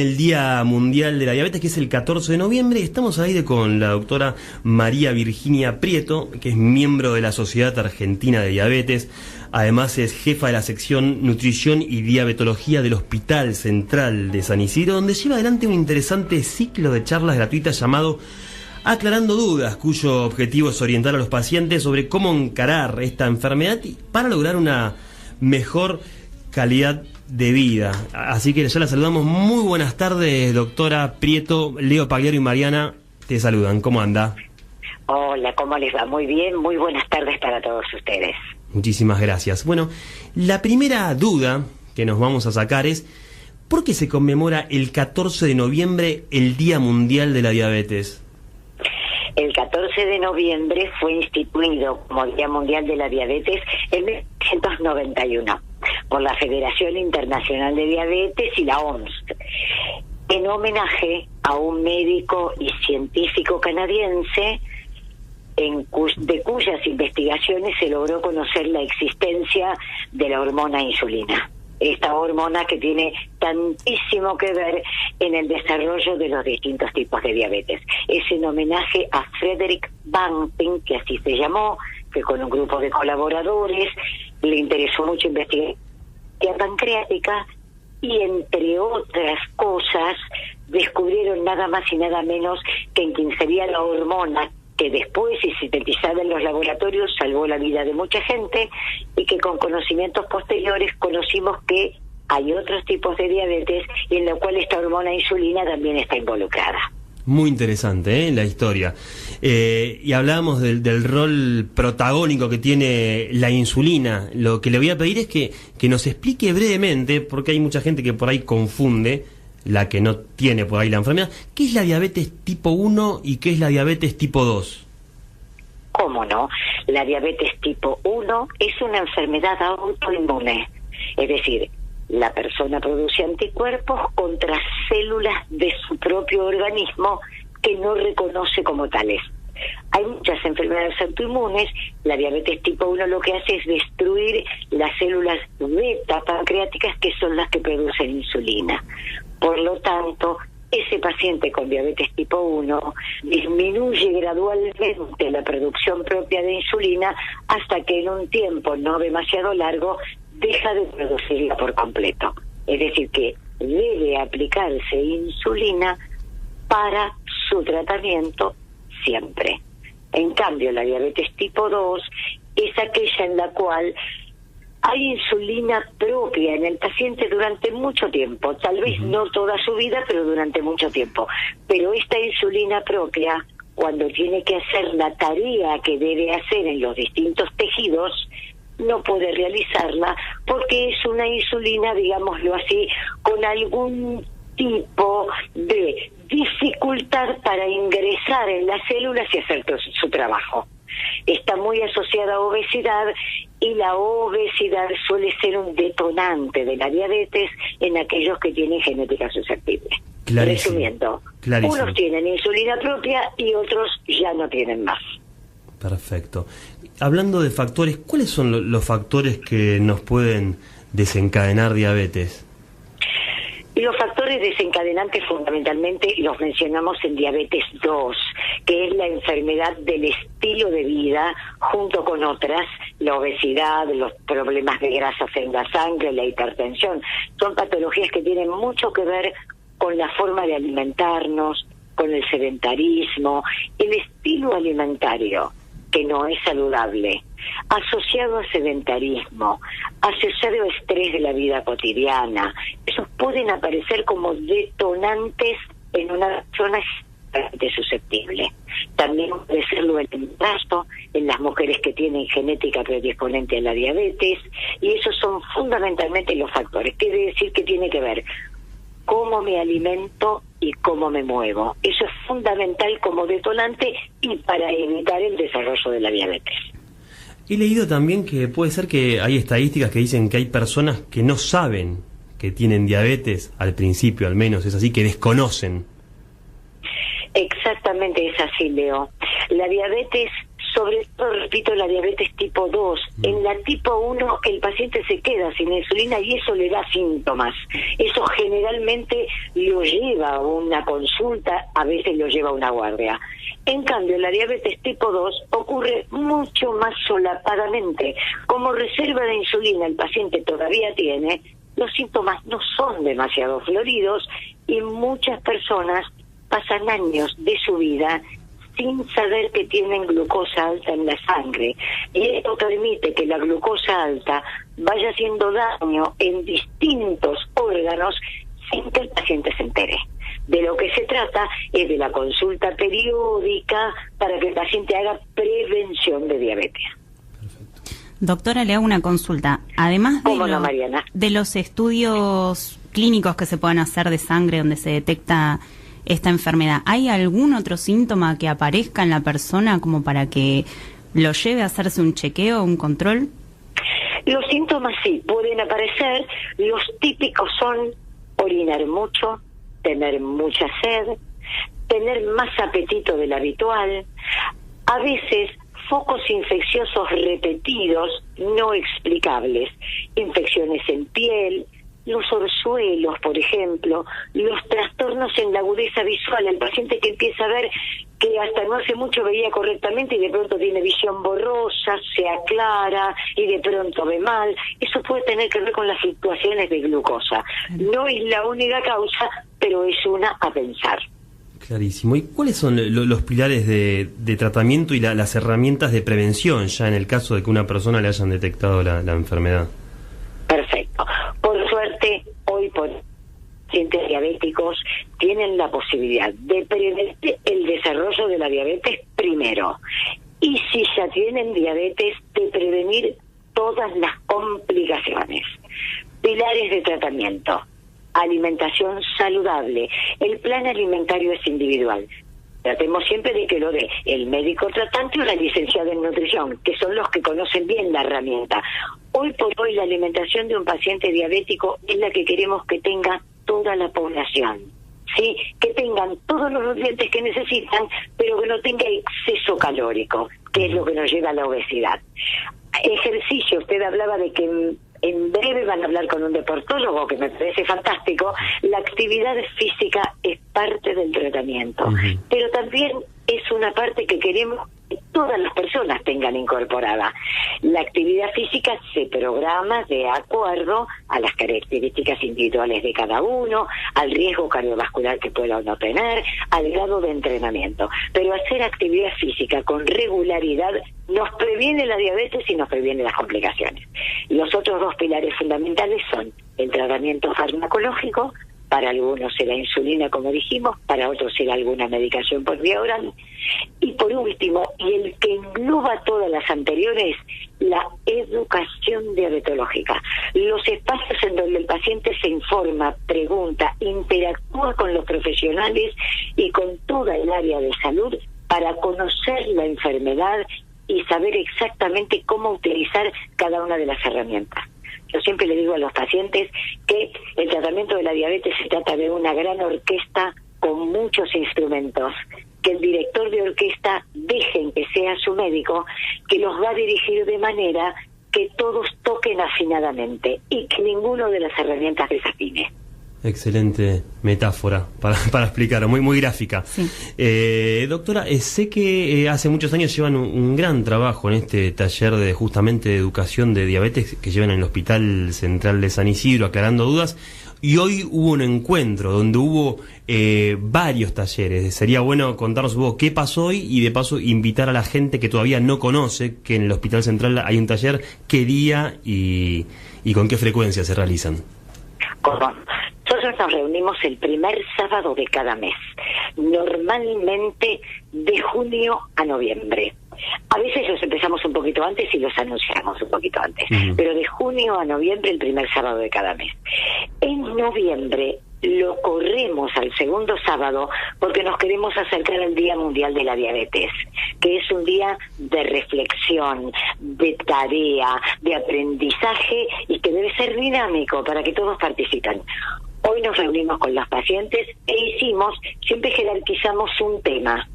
El Día Mundial de la Diabetes, que es el 14 de noviembre, y estamos al aire con la doctora María Virginia Prieto, que es miembro de la Sociedad Argentina de Diabetes. Además es jefa de la sección Nutrición y Diabetología del Hospital Central de San Isidro, donde lleva adelante un interesante ciclo de charlas gratuitas llamado Aclarando Dudas, cuyo objetivo es orientar a los pacientes sobre cómo encarar esta enfermedad para lograr una mejor calidad de vida. Así que ya la saludamos. Muy buenas tardes, doctora Prieto. Leo Pagliaro y Mariana te saludan. ¿Cómo anda? Hola, ¿cómo les va? Muy bien, muy buenas tardes para todos ustedes. Muchísimas gracias. Bueno, la primera duda que nos vamos a sacar es ¿por qué se conmemora el 14 de noviembre el Día Mundial de la Diabetes? El 14 de noviembre fue instituido como Día Mundial de la Diabetes en 1991 por la Federación Internacional de Diabetes y la OMS, en homenaje a un médico y científico canadiense de cuyas investigaciones se logró conocer la existencia de la hormona insulina. Esta hormona que tiene tantísimo que ver en el desarrollo de los distintos tipos de diabetes. Es en homenaje a Frederick Banting, que así se llamó, que con un grupo de colaboradores le interesó mucho investigar la pancreática y, entre otras cosas, descubrieron nada más y nada menos que en quien sería la hormona que después y sintetizada en los laboratorios salvó la vida de mucha gente, y que con conocimientos posteriores conocimos que hay otros tipos de diabetes y en la cual esta hormona insulina también está involucrada. Muy interesante, la historia. Y hablábamos del rol protagónico que tiene la insulina. Lo que le voy a pedir es que nos explique brevemente, porque hay mucha gente que por ahí confunde, la que no tiene por ahí la enfermedad, ¿qué es la diabetes tipo 1 y qué es la diabetes tipo 2? ¿Cómo no? La diabetes tipo 1 es una enfermedad autoinmune, es decir, la persona produce anticuerpos contra células de su propio organismo que no reconoce como tales. Hay muchas enfermedades autoinmunes. La diabetes tipo 1 lo que hace es destruir las células beta pancreáticas, que son las que producen insulina. Por lo tanto, ese paciente con diabetes tipo 1 disminuye gradualmente la producción propia de insulina hasta que en un tiempo no demasiado largo deja de producirla por completo. Es decir, que debe aplicarse insulina para su tratamiento siempre. En cambio, la diabetes tipo 2 es aquella en la cual hay insulina propia en el paciente durante mucho tiempo, tal vez no toda su vida, pero durante mucho tiempo. Pero esta insulina propia, cuando tiene que hacer la tarea que debe hacer en los distintos tejidos, no puede realizarla porque es una insulina, digámoslo así, con algún tipo de dificultad para ingresar en las células y hacer su trabajo. Está muy asociada a obesidad, y la obesidad suele ser un detonante de la diabetes en aquellos que tienen genética susceptible. Clarísimo. Resumiendo, Clarísimo. Unos tienen insulina propia y otros ya no tienen más. Perfecto. Hablando de factores, ¿cuáles son los factores que nos pueden desencadenar diabetes? Y los factores desencadenantes fundamentalmente los mencionamos en diabetes 2, que es la enfermedad del estilo de vida, junto con otras, la obesidad, los problemas de grasas en la sangre, la hipertensión. Son patologías que tienen mucho que ver con la forma de alimentarnos, con el sedentarismo, el estilo alimentario, que no es saludable, asociado a sedentarismo, asociado a estrés de la vida cotidiana. Esos pueden aparecer como detonantes en una persona susceptible. También puede serlo el embarazo en las mujeres que tienen genética predisponente a la diabetes, y esos son fundamentalmente los factores. Quiere decir que tiene que ver cómo me alimento y cómo me muevo. Eso es fundamental como detonante y para evitar el desarrollo de la diabetes. He leído también que puede ser que hay estadísticas que dicen que hay personas que no saben que tienen diabetes, al principio al menos, es así, que desconocen. Exactamente es así, Leo. La diabetes sobre todo, repito, la diabetes tipo 2. En la tipo 1 el paciente se queda sin insulina y eso le da síntomas. Eso generalmente lo lleva a una consulta, a veces lo lleva a una guardia. En cambio, la diabetes tipo 2 ocurre mucho más solapadamente. Como reserva de insulina el paciente todavía tiene, los síntomas no son demasiado floridos y muchas personas pasan años de su vida sin saber que tienen glucosa alta en la sangre. Y esto permite que la glucosa alta vaya haciendo daño en distintos órganos sin que el paciente se entere. De lo que se trata es de la consulta periódica para que el paciente haga prevención de diabetes. Doctora, le hago una consulta. Además de los estudios clínicos que se puedan hacer de sangre donde se detecta esta enfermedad, ¿hay algún otro síntoma que aparezca en la persona como para que lo lleve a hacerse un chequeo, un control? Los síntomas sí pueden aparecer. Los típicos son orinar mucho, tener mucha sed, tener más apetito del habitual, a veces focos infecciosos repetidos no explicables, infecciones en piel, los orzuelos, por ejemplo, los trastornos en la agudeza visual, el paciente que empieza a ver que hasta no hace mucho veía correctamente y de pronto tiene visión borrosa, se aclara y de pronto ve mal. Eso puede tener que ver con las fluctuaciones de glucosa. No es la única causa, pero es una a pensar. Clarísimo. ¿Y cuáles son los pilares de tratamiento y las herramientas de prevención ya en el caso de que una persona le hayan detectado la enfermedad? Perfecto. Por suerte, hoy por pacientes diabéticos tienen la posibilidad de prevenir el desarrollo de la diabetes primero. Y si ya tienen diabetes, de prevenir todas las complicaciones. Pilares de tratamiento. Alimentación saludable. El plan alimentario es individual. Tratemos siempre de que lo dé el médico tratante o la licenciada en nutrición, que son los que conocen bien la herramienta. Hoy por hoy la alimentación de un paciente diabético es la que queremos que tenga toda la población. ¿Sí? Que tengan todos los nutrientes que necesitan, pero que no tenga exceso calórico, que es lo que nos lleva a la obesidad. Ejercicio, usted hablaba de que en breve van a hablar con un deportólogo, que me parece fantástico. La actividad física es parte del tratamiento, pero también es una parte que queremos que todas las personas tengan incorporada. La actividad física se programa de acuerdo a las características individuales de cada uno, al riesgo cardiovascular que pueda o no tener, al grado de entrenamiento. Pero hacer actividad física con regularidad nos previene la diabetes y nos previene las complicaciones. Los otros dos pilares fundamentales son el tratamiento farmacológico. Para algunos será insulina, como dijimos, para otros será alguna medicación por vía oral. Y por último, y el que engloba todas las anteriores, la educación diabetológica. Los espacios en donde el paciente se informa, pregunta, interactúa con los profesionales y con toda el área de salud para conocer la enfermedad y saber exactamente cómo utilizar cada una de las herramientas. Yo siempre le digo a los pacientes que el tratamiento de la diabetes se trata de una gran orquesta con muchos instrumentos, que el director de orquesta dejen que sea su médico, que los va a dirigir de manera que todos toquen afinadamente y que ninguno de las herramientas desafine. Excelente metáfora para explicar, muy gráfica. Sí. Doctora, sé que hace muchos años llevan un gran trabajo en este taller de justamente de educación de diabetes que llevan en el Hospital Central de San Isidro, aclarando dudas, y hoy hubo un encuentro donde hubo varios talleres. Sería bueno contarnos un poco qué pasó hoy y de paso invitar a la gente que todavía no conoce que en el Hospital Central hay un taller, qué día y con qué frecuencia se realizan. Nosotros nos reunimos el primer sábado de cada mes, normalmente de junio a noviembre. A veces los empezamos un poquito antes y los anunciamos un poquito antes, pero de junio a noviembre el primer sábado de cada mes. En noviembre lo corremos al segundo sábado porque nos queremos acercar al Día Mundial de la Diabetes, que es un día de reflexión, de tarea, de aprendizaje y que debe ser dinámico para que todos participen. Hoy nos reunimos con los pacientes e siempre jerarquizamos un tema.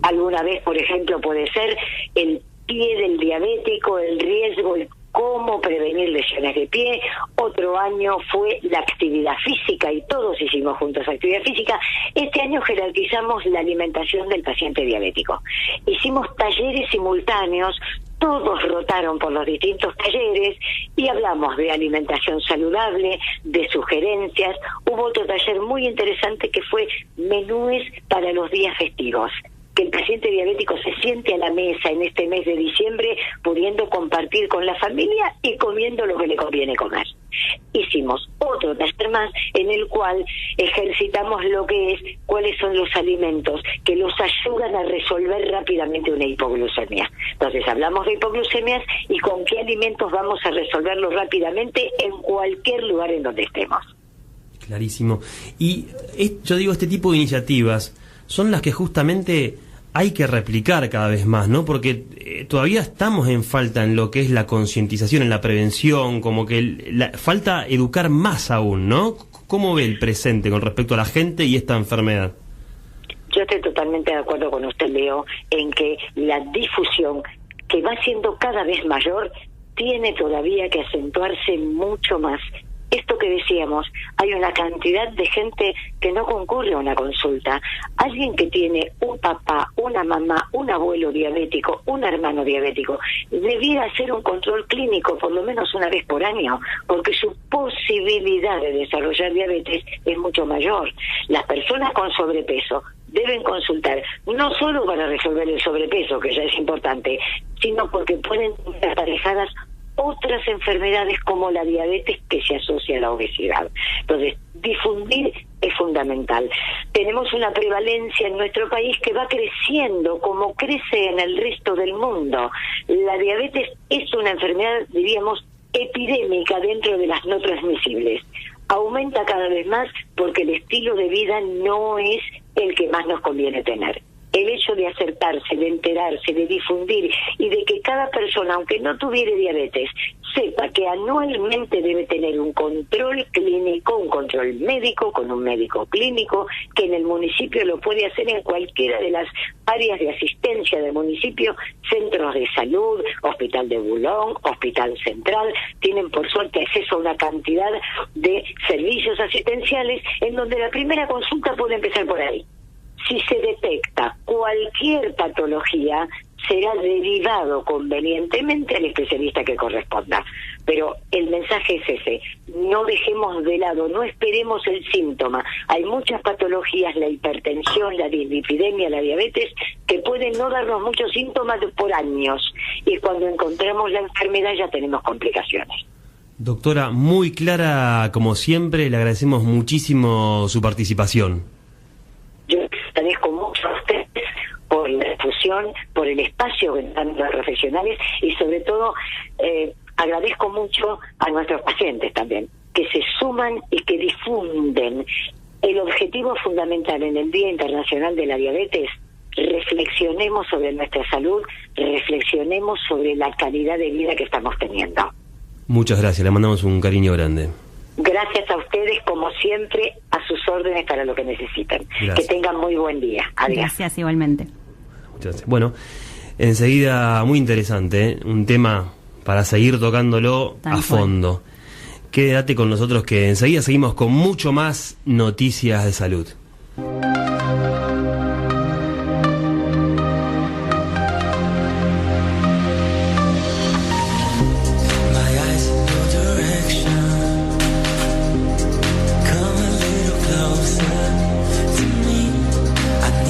Alguna vez, por ejemplo, puede ser el pie del diabético, el riesgo, el cómo prevenir lesiones de pie. Otro año fue la actividad física y todos hicimos juntos actividad física. Este año jerarquizamos la alimentación del paciente diabético. Hicimos talleres simultáneos, todos rotaron por los distintos talleres y hablamos de alimentación saludable, de sugerencias. Hubo otro taller muy interesante que fue menúes para los días festivos, que el paciente diabético se siente a la mesa en este mes de diciembre pudiendo compartir con la familia y comiendo lo que le conviene comer. Hicimos otro taller más en el cual ejercitamos lo que es cuáles son los alimentos que los ayudan a resolver rápidamente una hipoglucemia. Entonces hablamos de hipoglucemias y con qué alimentos vamos a resolverlo rápidamente en cualquier lugar en donde estemos. Clarísimo. Y yo digo, este tipo de iniciativas son las que justamente hay que replicar cada vez más, ¿no? Porque todavía estamos en falta en lo que es la concientización, en la prevención, como que falta educar más aún, ¿no? ¿Cómo ve el presente con respecto a la gente y esta enfermedad? Yo estoy totalmente de acuerdo con usted, Leo, en que la difusión, que va siendo cada vez mayor, tiene todavía que acentuarse mucho más. Esto que decíamos, hay una cantidad de gente que no concurre a una consulta. Alguien que tiene un papá, una mamá, un abuelo diabético, un hermano diabético, debiera hacer un control clínico por lo menos una vez por año, porque su posibilidad de desarrollar diabetes es mucho mayor. Las personas con sobrepeso deben consultar, no solo para resolver el sobrepeso, que ya es importante, sino porque pueden estar aparejadas otras enfermedades como la diabetes que se asocia a la obesidad. Entonces, difundir es fundamental. Tenemos una prevalencia en nuestro país que va creciendo como crece en el resto del mundo. La diabetes es una enfermedad, diríamos, epidémica dentro de las no transmisibles. Aumenta cada vez más porque el estilo de vida no es el que más nos conviene tener. El hecho de acertarse, de enterarse, de difundir y de que cada persona, aunque no tuviera diabetes, sepa que anualmente debe tener un control clínico, un control médico con un médico clínico, que en el municipio lo puede hacer en cualquiera de las áreas de asistencia del municipio, centros de salud, hospital de Boulogne, hospital central, tienen por suerte acceso a una cantidad de servicios asistenciales en donde la primera consulta puede empezar por ahí. Si se detecta cualquier patología, será derivado convenientemente al especialista que corresponda. Pero el mensaje es ese: no dejemos de lado, no esperemos el síntoma. Hay muchas patologías, la hipertensión, la dislipidemia, la diabetes, que pueden no darnos muchos síntomas por años. Y cuando encontramos la enfermedad ya tenemos complicaciones. Doctora, muy clara como siempre, le agradecemos muchísimo su participación. Yo agradezco mucho a ustedes por la difusión, por el espacio que dan los profesionales y sobre todo agradezco mucho a nuestros pacientes también, que se suman y que difunden. El objetivo fundamental en el Día Internacional de la Diabetes: reflexionemos sobre nuestra salud, reflexionemos sobre la calidad de vida que estamos teniendo. Muchas gracias, le mandamos un cariño grande. Gracias a ustedes, como siempre, a sus órdenes para lo que necesiten. Gracias. Que tengan muy buen día. Adiós. Gracias, igualmente. Muchas gracias. Bueno, enseguida, muy interesante, un tema para seguir tocándolo a fondo. Quédate con nosotros que enseguida seguimos con mucho más noticias de salud.